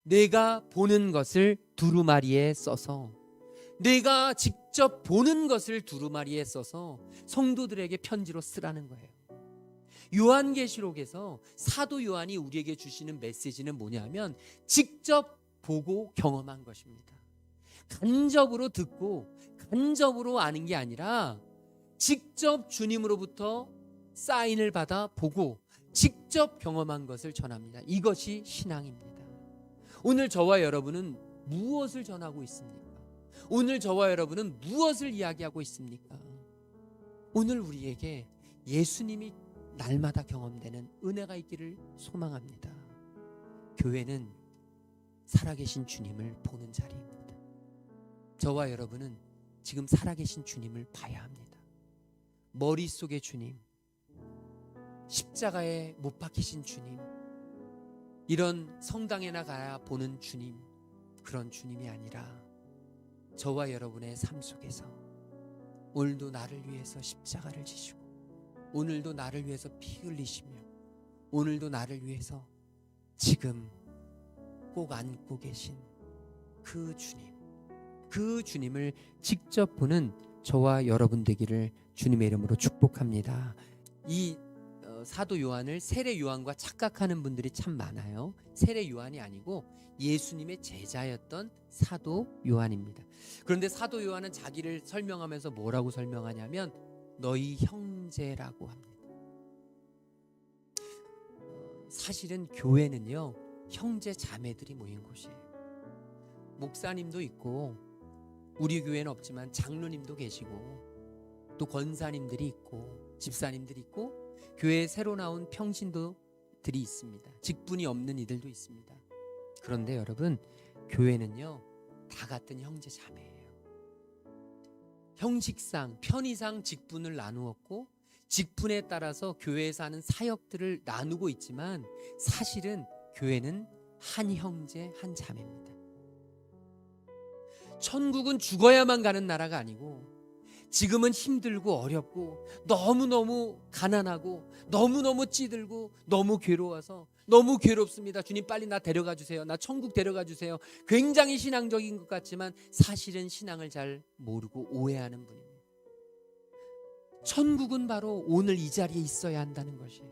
내가 보는 것을 두루마리에 써서, 내가 직접 보는 것을 두루마리에 써서 성도들에게 편지로 쓰라는 거예요. 요한계시록에서 사도 요한이 우리에게 주시는 메시지는 뭐냐면 직접 보고 경험한 것입니다. 간접으로 듣고 간접으로 아는 게 아니라 직접 주님으로부터 사인을 받아 보고 직접 경험한 것을 전합니다. 이것이 신앙입니다. 오늘 저와 여러분은 무엇을 전하고 있습니까? 오늘 저와 여러분은 무엇을 이야기하고 있습니까? 오늘 우리에게 예수님이 날마다 경험되는 은혜가 있기를 소망합니다. 교회는 살아계신 주님을 보는 자리입니다. 저와 여러분은 지금 살아계신 주님을 봐야 합니다. 머릿속의 주님, 십자가에 못 박히신 주님, 이런 성당에나 가야 보는 주님, 그런 주님이 아니라 저와 여러분의 삶 속에서 오늘도 나를 위해서 십자가를 지시고, 오늘도 나를 위해서 피 흘리시며, 오늘도 나를 위해서 지금 꼭 안고 계신 그 주님, 그 주님을 직접 보는 저와 여러분 되기를 주님의 이름으로 축복합니다. 이 사도 요한을 세례 요한과 착각하는 분들이 참 많아요. 세례 요한이 아니고 예수님의 제자였던 사도 요한입니다. 그런데 사도 요한은 자기를 설명하면서 뭐라고 설명하냐면 너희 형제라고 합니다. 사실은 교회는요, 형제 자매들이 모인 곳이에요. 목사님도 있고, 우리 교회는 없지만 장로님도 계시고, 또 권사님들이 있고, 집사님들이 있고, 교회에 새로 나온 평신도들이 있습니다. 직분이 없는 이들도 있습니다. 그런데 여러분, 교회는요 다 같은 형제 자매예요. 형식상, 편의상 직분을 나누었고, 직분에 따라서 교회에서 하는 사역들을 나누고 있지만 사실은 교회는 한 형제 한 자매입니다. 천국은 죽어야만 가는 나라가 아니고, 지금은 힘들고 어렵고 너무너무 가난하고 너무너무 찌들고 너무 괴로워서 너무 괴롭습니다. 주님 빨리 나 데려가 주세요. 나 천국 데려가 주세요. 굉장히 신앙적인 것 같지만 사실은 신앙을 잘 모르고 오해하는 분입니다. 천국은 바로 오늘 이 자리에 있어야 한다는 것이에요.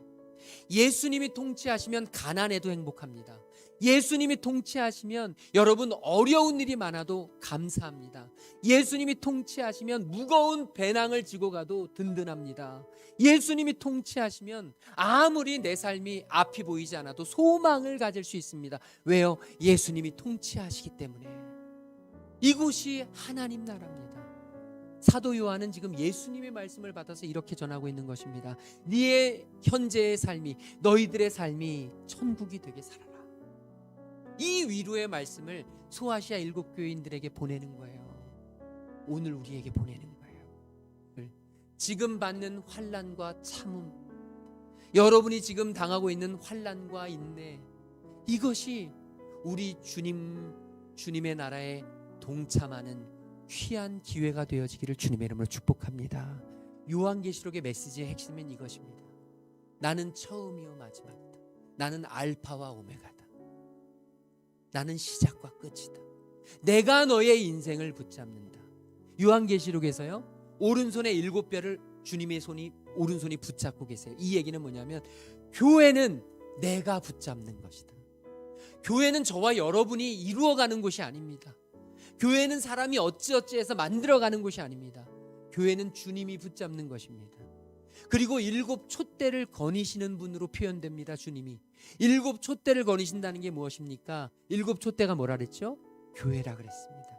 예수님이 통치하시면 가난해도 행복합니다. 예수님이 통치하시면 여러분 어려운 일이 많아도 감사합니다. 예수님이 통치하시면 무거운 배낭을 지고 가도 든든합니다. 예수님이 통치하시면 아무리 내 삶이 앞이 보이지 않아도 소망을 가질 수 있습니다. 왜요? 예수님이 통치하시기 때문에. 이곳이 하나님 나라입니다. 사도 요한은 지금 예수님의 말씀을 받아서 이렇게 전하고 있는 것입니다. 네의 현재의 삶이, 너희들의 삶이 천국이 되게 살아라. 이 위로의 말씀을 소아시아 7교인들에게 보내는 거예요. 오늘 우리에게 보내는 거예요. 지금 받는 환난과 참음, 여러분이 지금 당하고 있는 환난과 인내, 이것이 우리 주님의 나라에 동참하는 귀한 기회가 되어지기를 주님의 이름으로 축복합니다. 요한계시록의 메시지의 핵심은 이것입니다. 나는 처음이요 마지막이다. 나는 알파와 오메가다. 나는 시작과 끝이다. 내가 너의 인생을 붙잡는다. 요한계시록에서요, 오른손에 7뼈를 주님의 오른손이 붙잡고 계세요. 이 얘기는 뭐냐면 교회는 내가 붙잡는 것이다. 교회는 저와 여러분이 이루어가는 곳이 아닙니다. 교회는 사람이 어찌어찌해서 만들어가는 곳이 아닙니다. 교회는 주님이 붙잡는 것입니다. 그리고 7 촛대를 거니시는 분으로 표현됩니다. 주님이 7 촛대를 거니신다는 게 무엇입니까? 7 촛대가 뭐라 그랬죠? 교회라 그랬습니다.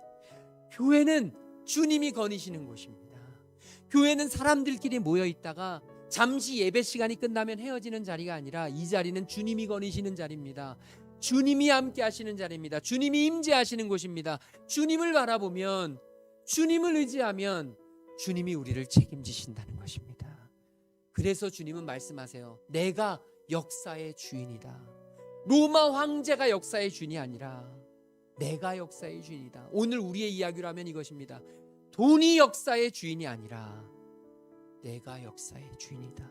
교회는 주님이 거니시는 곳입니다. 교회는 사람들끼리 모여 있다가 잠시 예배 시간이 끝나면 헤어지는 자리가 아니라 이 자리는 주님이 거니시는 자리입니다. 주님이 함께 하시는 자리입니다. 주님이 임재하시는 곳입니다. 주님을 바라보면, 주님을 의지하면 주님이 우리를 책임지신다는 것입니다. 그래서 주님은 말씀하세요. 내가 역사의 주인이다. 로마 황제가 역사의 주인이 아니라 내가 역사의 주인이다. 오늘 우리의 이야기로 하면 이것입니다. 돈이 역사의 주인이 아니라 내가 역사의 주인이다.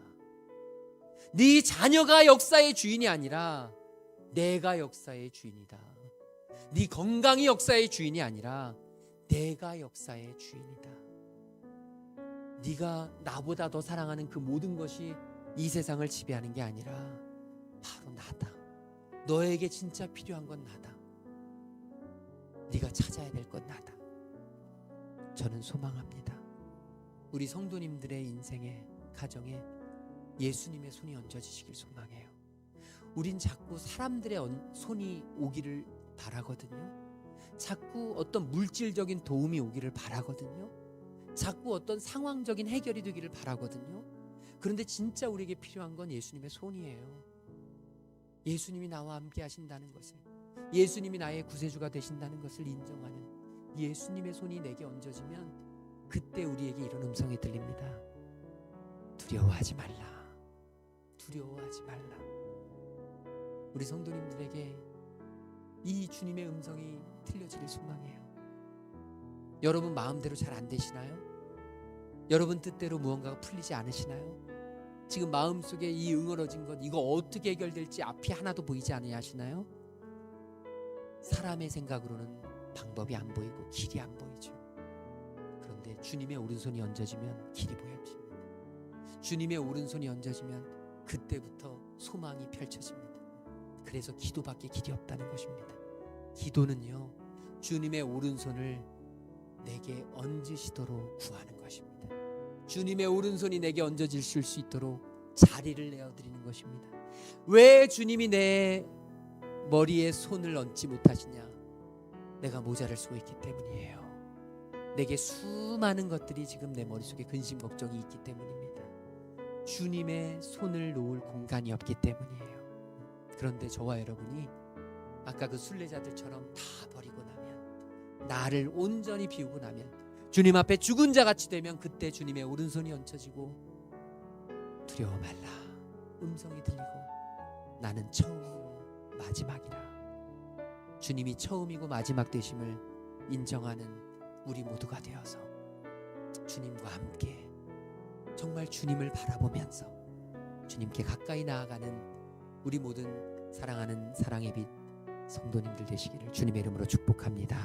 네 자녀가 역사의 주인이 아니라 내가 역사의 주인이다. 네 건강이 역사의 주인이 아니라 내가 역사의 주인이다. 네가 나보다 더 사랑하는 그 모든 것이 이 세상을 지배하는 게 아니라 바로 나다. 너에게 진짜 필요한 건 나다. 네가 찾아야 될 건 나다. 저는 소망합니다. 우리 성도님들의 인생에, 가정에 예수님의 손이 얹어지시길 소망해요. 우린 자꾸 사람들의 손이 오기를 바라거든요. 자꾸 어떤 물질적인 도움이 오기를 바라거든요. 자꾸 어떤 상황적인 해결이 되기를 바라거든요. 그런데 진짜 우리에게 필요한 건 예수님의 손이에요. 예수님이 나와 함께 하신다는 것을, 예수님이 나의 구세주가 되신다는 것을 인정하는 예수님의 손이 내게 얹어지면 그때 우리에게 이런 음성이 들립니다. 두려워하지 말라. 두려워하지 말라. 우리 성도님들에게 이 주님의 음성이 들려지길 소망해요. 여러분 마음대로 잘 안 되시나요? 여러분 뜻대로 무언가가 풀리지 않으시나요? 지금 마음속에 이 응어러진 것, 이거 어떻게 해결될지 앞이 하나도 보이지 않으시나요? 사람의 생각으로는 방법이 안 보이고 길이 안 보이죠. 그런데 주님의 오른손이 얹어지면 길이 보여집니다. 주님의 오른손이 얹어지면 그때부터 소망이 펼쳐집니다. 그래서 기도밖에 길이 없다는 것입니다. 기도는요, 주님의 오른손을 내게 얹으시도록 구하는 것입니다. 주님의 오른손이 내게 얹어질 수 있도록 자리를 내어드리는 것입니다. 왜 주님이 내 머리에 손을 얹지 못하시냐? 내가 모자를 쓰고 있기 때문이에요. 내게 수많은 것들이 지금 내 머릿속에 근심 걱정이 있기 때문입니다. 주님의 손을 놓을 공간이 없기 때문이에요. 그런데 저와 여러분이 아까 그 순례자들처럼 다 버리고 나면, 나를 온전히 비우고 나면, 주님 앞에 죽은 자 같이 되면 그때 주님의 오른손이 얹혀지고 두려워 말라 음성이 들리고 나는 처음이고 마지막이라. 주님이 처음이고 마지막 되심을 인정하는 우리 모두가 되어서 주님과 함께 정말 주님을 바라보면서 주님께 가까이 나아가는 우리 모든 사랑하는 사랑의 빛 성도님들 되시기를 주님의 이름으로 축복합니다.